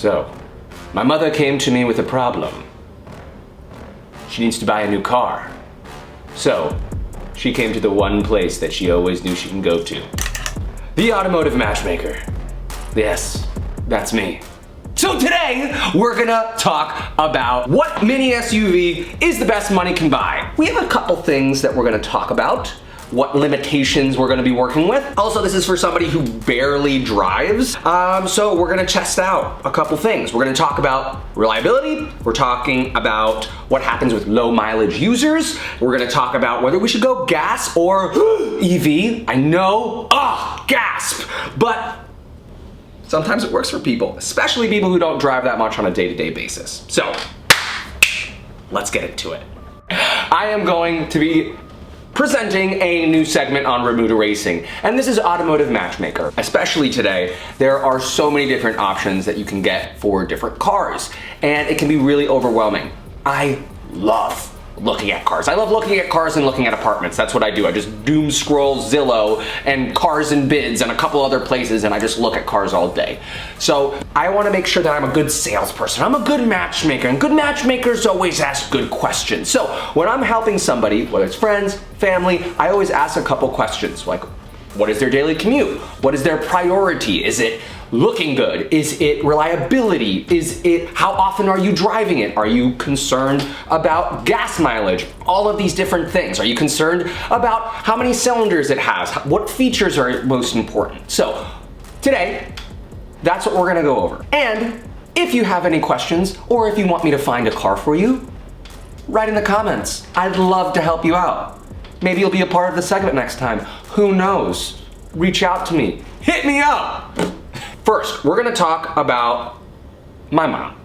So, my mother came to me with a problem. She needs to buy a new car. So, she came to the one place that she always knew she can go to. The Automotive Matchmaker. Yes, that's me. So today, we're gonna talk about what mini SUV is the best money can buy. We have a couple things that we're gonna talk about, what limitations we're gonna be working with. Also, this is for somebody who barely drives. So we're gonna test out a couple things. We're gonna talk about reliability. We're talking about what happens with low mileage users. We're gonna talk about whether we should go gas or EV. I know, gasp, but sometimes it works for people, especially people who don't drive that much on a day-to-day basis. So, let's get into it. I am going to be presenting a new segment on Remuda Racing, and this is Automotive Matchmaker. Especially today, there are so many different options that you can get for different cars, and it can be really overwhelming. I love looking at cars. I love looking at cars and looking at apartments. That's what I do. I just doom scroll Zillow and Cars and Bids and a couple other places, and I just look at cars all day. So I want to make sure that I'm a good salesperson. I'm a good matchmaker, and good matchmakers always ask good questions. So when I'm helping somebody, whether it's friends, family, I always ask a couple questions like, what is their daily commute? What is their priority? Is it looking good? Is it reliability? Is it how often are you driving it? Are you concerned about gas mileage? All of these different things. Are you concerned about how many cylinders it has? What features are most important? So today, that's what we're gonna go over. And if you have any questions or if you want me to find a car for you, write in the comments. I'd love to help you out. Maybe you'll be a part of the segment next time. Who knows? Reach out to me. Hit me up. First, we're gonna talk about my mom.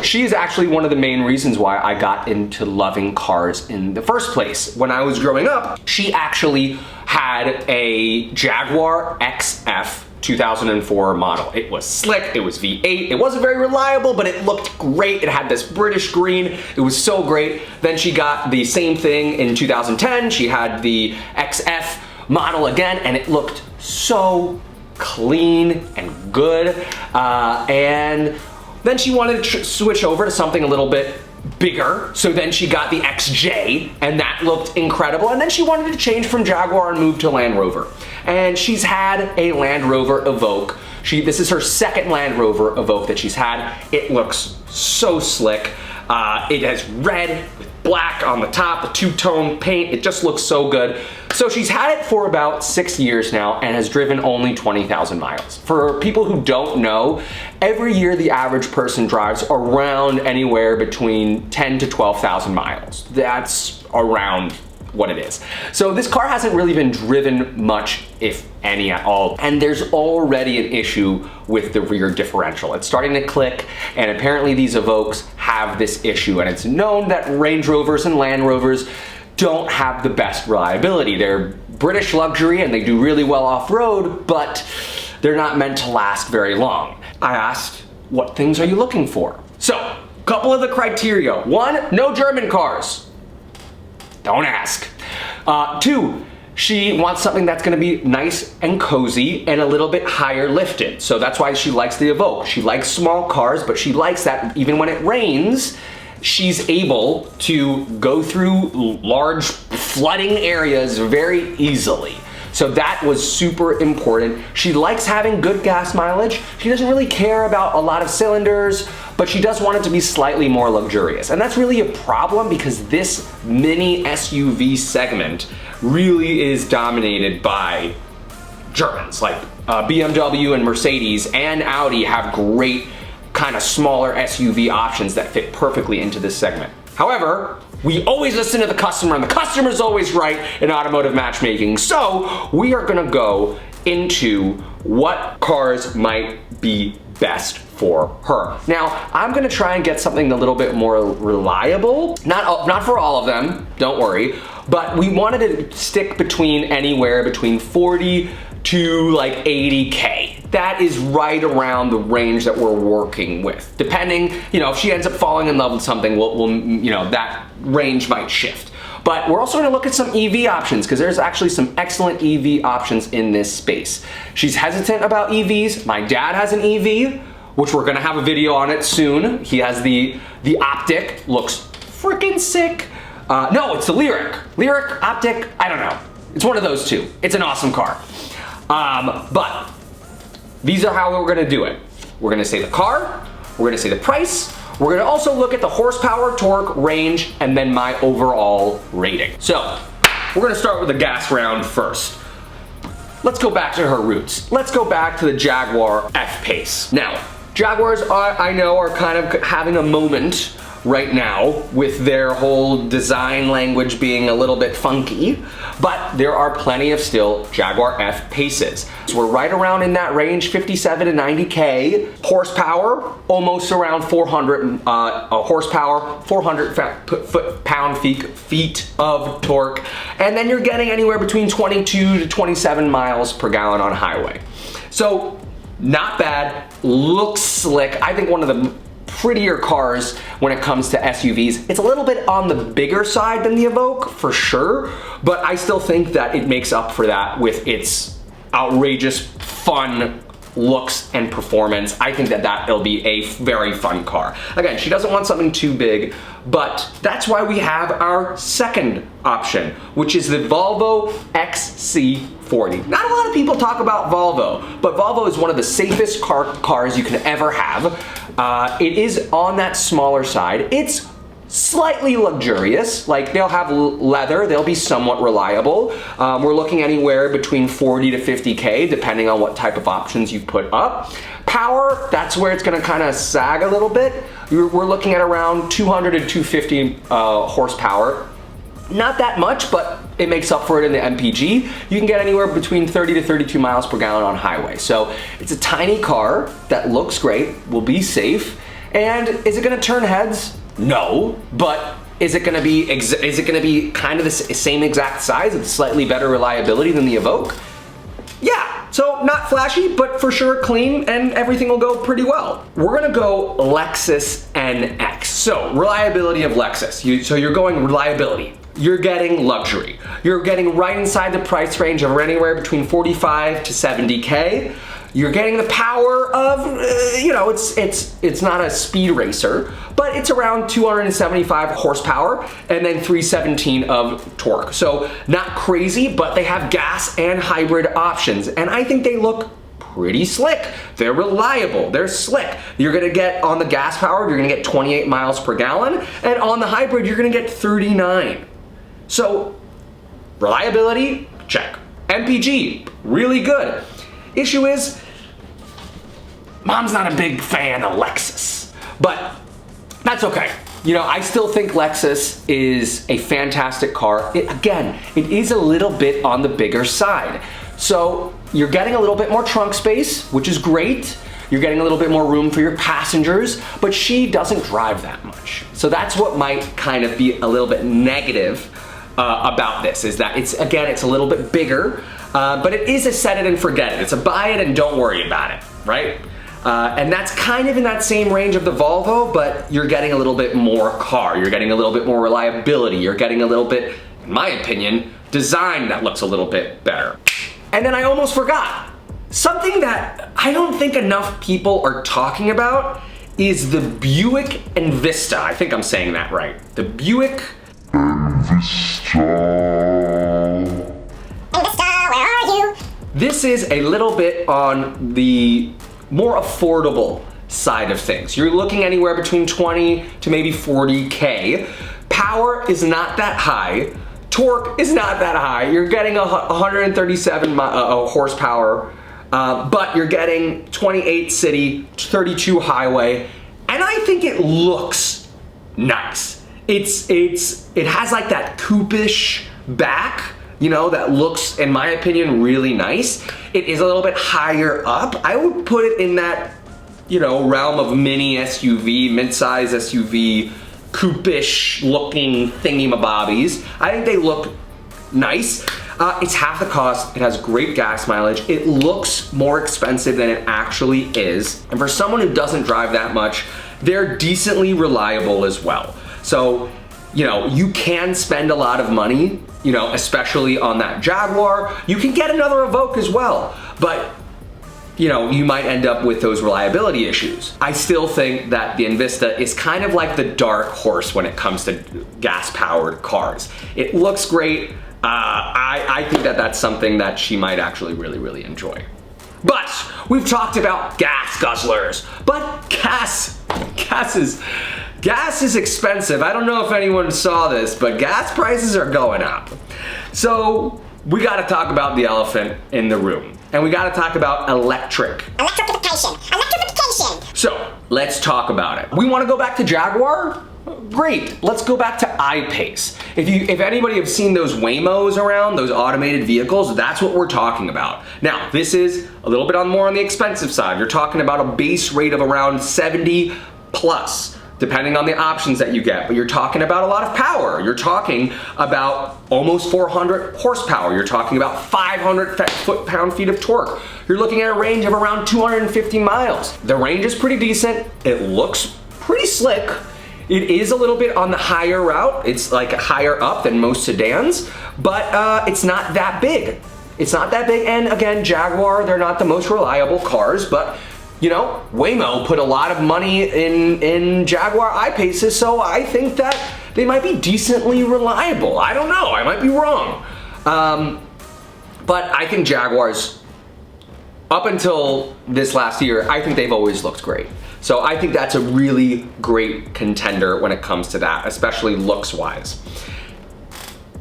She is actually one of the main reasons why I got into loving cars in the first place. When I was growing up, she actually had a Jaguar XF 2004 model. It was slick, it was V8, it wasn't very reliable, but it looked great. It had this British green, it was so great. Then she got the same thing in 2010. She had the XF model again, and it looked so clean and good. And then she wanted to switch over to something a little bit bigger, so then she got the XJ, and that looked incredible. And then she wanted to change from Jaguar and move to Land Rover. And she's had a Land Rover Evoque. This is her second Land Rover Evoque that she's had. It looks so slick. It has red with black on the top, the two-tone paint. It just looks so good. So she's had it for about 6 years now and has driven only 20,000 miles. For people who don't know, every year the average person drives around anywhere between 10 to 12,000 miles. That's around what it is. So this car hasn't really been driven much, if any at all. And there's already an issue with the rear differential. It's starting to click, and apparently these Evoques have this issue. And it's known that Range Rovers and Land Rovers don't have the best reliability. They're British luxury and they do really well off-road, but they're not meant to last very long. I asked, what things are you looking for? So, a couple of the criteria. 1, no German cars. Don't ask. 2, she wants something that's gonna be nice and cozy and a little bit higher lifted. So that's why she likes the Evoque. She likes small cars, but she likes that even when it rains, she's able to go through large flooding areas very easily. So that was super important. She likes having good gas mileage. She doesn't really care about a lot of cylinders, but she does want it to be slightly more luxurious. And that's really a problem because this mini SUV segment really is dominated by Germans. Like BMW and Mercedes and Audi have great kind of smaller SUV options that fit perfectly into this segment. However, we always listen to the customer, and the customer's always right in automotive matchmaking. So we are gonna go into what cars might be best for her. Now, I'm gonna try and get something a little bit more reliable. Not for all of them, don't worry, but we wanted to stick between anywhere between 40 to like 80K. That is right around the range that we're working with. Depending, if she ends up falling in love with something, we'll that range might shift. But we're also gonna look at some EV options because there's actually some excellent EV options in this space. She's hesitant about EVs. My dad has an EV. which we're gonna have a video on it soon. He has the Optiq, looks freaking sick. No, it's the Lyriq. Lyriq, Optiq, I don't know. It's one of those two. It's an awesome car. But these are how we're gonna do it. We're gonna say the car, we're gonna say the price, we're gonna also look at the horsepower, torque, range, and then my overall rating. So, we're gonna start with the gas round first. Let's go back to her roots. Let's go back to the Jaguar F-Pace. Now, Jaguars, I know, are kind of having a moment right now with their whole design language being a little bit funky, but there are plenty of still Jaguar F-Paces. So we're right around in that range, 57 to 90K. Horsepower, almost around 400 horsepower, 400 pound-feet of torque, and then you're getting anywhere between 22 to 27 miles per gallon on highway. So, not bad, looks slick. I think one of the prettier cars when it comes to SUVs. It's a little bit on the bigger side than the Evoque, for sure, but I still think that it makes up for that with its outrageous, fun looks and performance. I think that that'll be a very fun car. Again, she doesn't want something too big, but that's why we have our second option, which is the Volvo XC40. Not a lot of people talk about Volvo, but Volvo is one of the safest cars you can ever have. It is on that smaller side. It's slightly luxurious, like they'll have leather, they'll be somewhat reliable. We're looking anywhere between 40 to 50K, depending on what type of options you put up. Power, that's where it's gonna kind of sag a little bit. We're looking at around 200 to 250 horsepower. Not that much, but it makes up for it in the MPG. You can get anywhere between 30 to 32 miles per gallon on highway. So it's a tiny car that looks great, will be safe, and is it gonna turn heads? No, but is it gonna be kind of the same exact size with slightly better reliability than the Evoque? Yeah, so not flashy, but for sure clean, and everything will go pretty well. We're gonna go Lexus NX. So, reliability of Lexus. So you're going reliability. You're getting luxury. You're getting right inside the price range of anywhere between 45 to 70K. You're getting the power of, you know, it's not a speed racer, but it's around 275 horsepower and then 317 of torque. So not crazy, but they have gas and hybrid options, and I think they look pretty slick. They're reliable, they're slick. You're gonna get, on the gas powered, you're gonna get 28 miles per gallon, and on the hybrid, you're gonna get 39. So, reliability, check. MPG, really good. Issue is, Mom's not a big fan of Lexus, but that's okay. You know, I still think Lexus is a fantastic car. Again, it is a little bit on the bigger side. So you're getting a little bit more trunk space, which is great. You're getting a little bit more room for your passengers, but she doesn't drive that much. So that's what might kind of be a little bit negative about this, is that it's a little bit bigger, but it is a set it and forget it. It's a buy it and don't worry about it, right? And that's kind of in that same range of the Volvo, but you're getting a little bit more car. You're getting a little bit more reliability. You're getting a little bit, in my opinion, design that looks a little bit better. And then I almost forgot. Something that I don't think enough people are talking about is the Buick Envista. I think I'm saying that right. The Buick Envista. Envista, where are you? This is a little bit on the more affordable side of things. You're looking anywhere between 20 to maybe 40K. Power is not that high. Torque is not that high. You're getting 137 horsepower, but you're getting 28 city, 32 highway, and I think it looks nice. It has like that coupe-ish back, you know, that looks, in my opinion, really nice. It is a little bit higher up. I would put it in that, you know, realm of mini SUV, mid-size SUV, coupe-ish looking thingy-mabobbies. I think they look nice. It's half the cost. It has great gas mileage. It looks more expensive than it actually is. And for someone who doesn't drive that much, they're decently reliable as well. So, you know, you can spend a lot of money, you know, especially on that Jaguar. You can get another Evoque as well, but you know, you might end up with those reliability issues. I still think that the Envista is kind of like the dark horse when it comes to gas-powered cars. It looks great. I think that that's something that she might actually really enjoy. But we've talked about gas guzzlers, but gas is expensive. I don't know if anyone saw this, but gas prices are going up. So we gotta talk about the elephant in the room. And we gotta talk about electrification. So let's talk about it. We wanna go back to Jaguar? Great, let's go back to I-Pace. If anybody have seen those Waymos around, those automated vehicles, that's what we're talking about. Now, this is a little bit more on the expensive side. You're talking about a base rate of around 70 plus, depending on the options that you get, but you're talking about a lot of power. You're talking about almost 400 horsepower. You're talking about 500 foot-pound-feet of torque. You're looking at a range of around 250 miles. The range is pretty decent. It looks pretty slick. It is a little bit on the higher route. It's like higher up than most sedans, but it's not that big. It's not that big, and again, Jaguar, they're not the most reliable cars, but you know, Waymo put a lot of money in Jaguar I-Paces, so I think that they might be decently reliable. I don't know, I might be wrong. But I think Jaguars, up until this last year, I think they've always looked great. So I think that's a really great contender when it comes to that, especially looks-wise.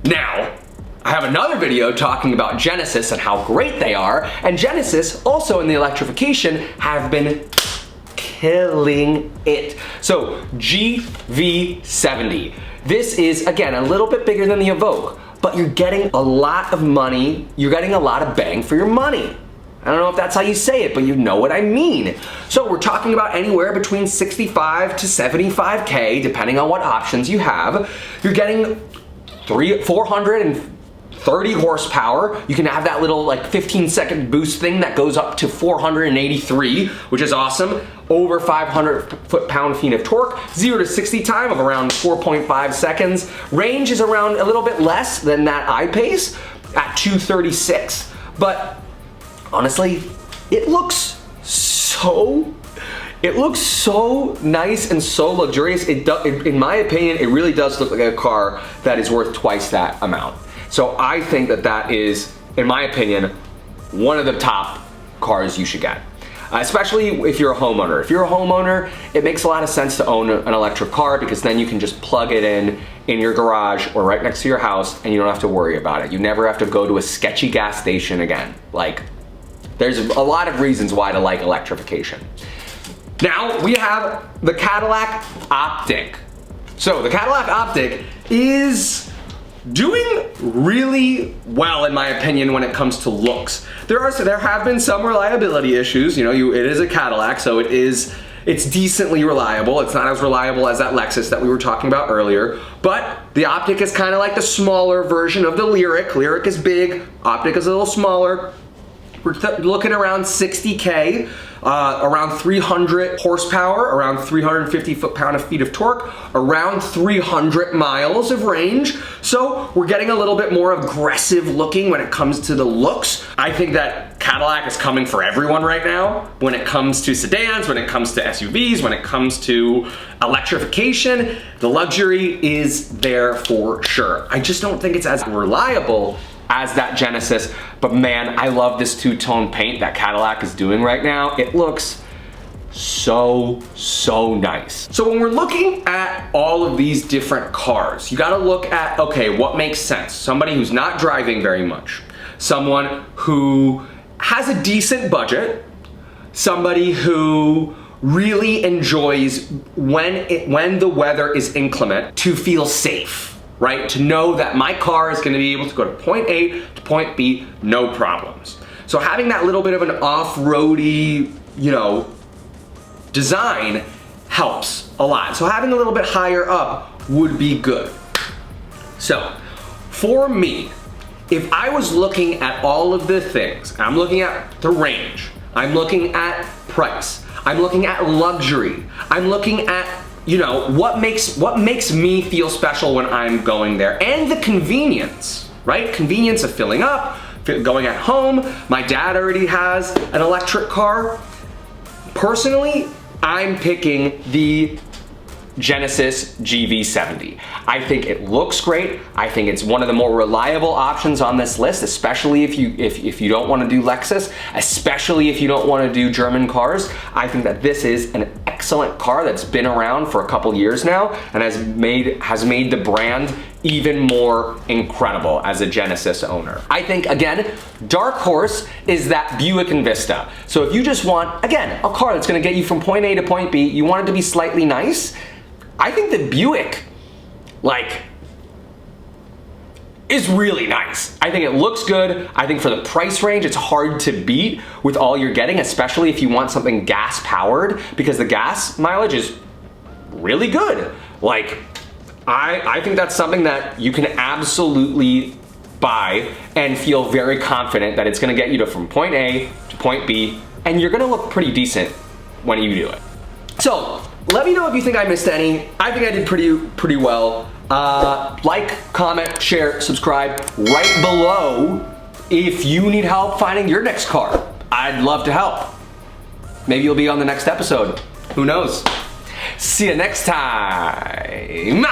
Now, I have another video talking about Genesis and how great they are, and Genesis, also in the electrification, have been killing it. So, GV70. This is, again, a little bit bigger than the Evoque, but you're getting a lot of money, you're getting a lot of bang for your money. I don't know if that's how you say it, but you know what I mean. So we're talking about anywhere between 65 to 75K, depending on what options you have. You're getting 430 horsepower. You can have that little like 15-second boost thing that goes up to 483, which is awesome. Over 500 foot-pound-feet of torque. 0 to 60 time of around 4.5 seconds. Range is around a little bit less than that I-Pace at 236. But honestly, it looks so nice and so luxurious. In my opinion, it really does look like a car that is worth twice that amount. So I think that that is, in my opinion, one of the top cars you should get. Especially if you're a homeowner. If you're a homeowner, it makes a lot of sense to own an electric car because then you can just plug it in your garage or right next to your house and you don't have to worry about it. You never have to go to a sketchy gas station again. Like, there's a lot of reasons why to like electrification. Now we have the Cadillac Optiq. So the Cadillac Optiq is doing really well in my opinion when it comes to looks. There have been some reliability issues. You know, it is a Cadillac, so it's decently reliable. It's not as reliable as that Lexus that we were talking about earlier, but the Optiq is kind of like the smaller version of the Lyriq. Lyriq is big, Optiq is a little smaller. We're looking around 60K, around 300 horsepower, around 350 foot-pound-feet of torque, around 300 miles of range. So we're getting a little bit more aggressive looking when it comes to the looks. I think that Cadillac is coming for everyone right now when it comes to sedans, when it comes to SUVs, when it comes to electrification. The luxury is there for sure. I just don't think it's as reliable as that Genesis, but man, I love this two-tone paint that Cadillac is doing right now. It looks so nice. So when we're looking at all of these different cars, you gotta look at, okay, what makes sense? Somebody who's not driving very much, someone who has a decent budget, somebody who really enjoys when the weather is inclement to feel safe. Right? To know that my car is gonna be able to go to point A to point B, no problems. So having that little bit of an off-roady, you know, design helps a lot. So having a little bit higher up would be good. So for me, if I was looking at all of the things, I'm looking at the range, I'm looking at price, I'm looking at luxury, I'm looking at, you know, what makes me feel special when I'm going there, and the convenience, right? Convenience of filling up, going at home. My dad already has an electric car. Personally, I'm picking the Genesis GV70. I think it looks great. I think it's one of the more reliable options on this list, especially if you don't want to do Lexus, especially if you don't want to do German cars. I think that this is an excellent car that's been around for a couple years now and has made the brand even more incredible as a Genesis owner. I think, again, dark horse is that Buick Envista. So if you just want, again, a car that's gonna get you from point A to point B, you want it to be slightly nice, I think the Buick, like, is really nice. I think it looks good. I think for the price range, it's hard to beat with all you're getting, especially if you want something gas powered, because the gas mileage is really good. Like, I think that's something that you can absolutely buy and feel very confident that it's gonna get you to from point A to point B, and you're gonna look pretty decent when you do it. So, let me know if you think I missed any. I think I did pretty well. Like, comment, share, subscribe right below if you need help finding your next car. I'd love to help. Maybe you'll be on the next episode. Who knows? See you next time.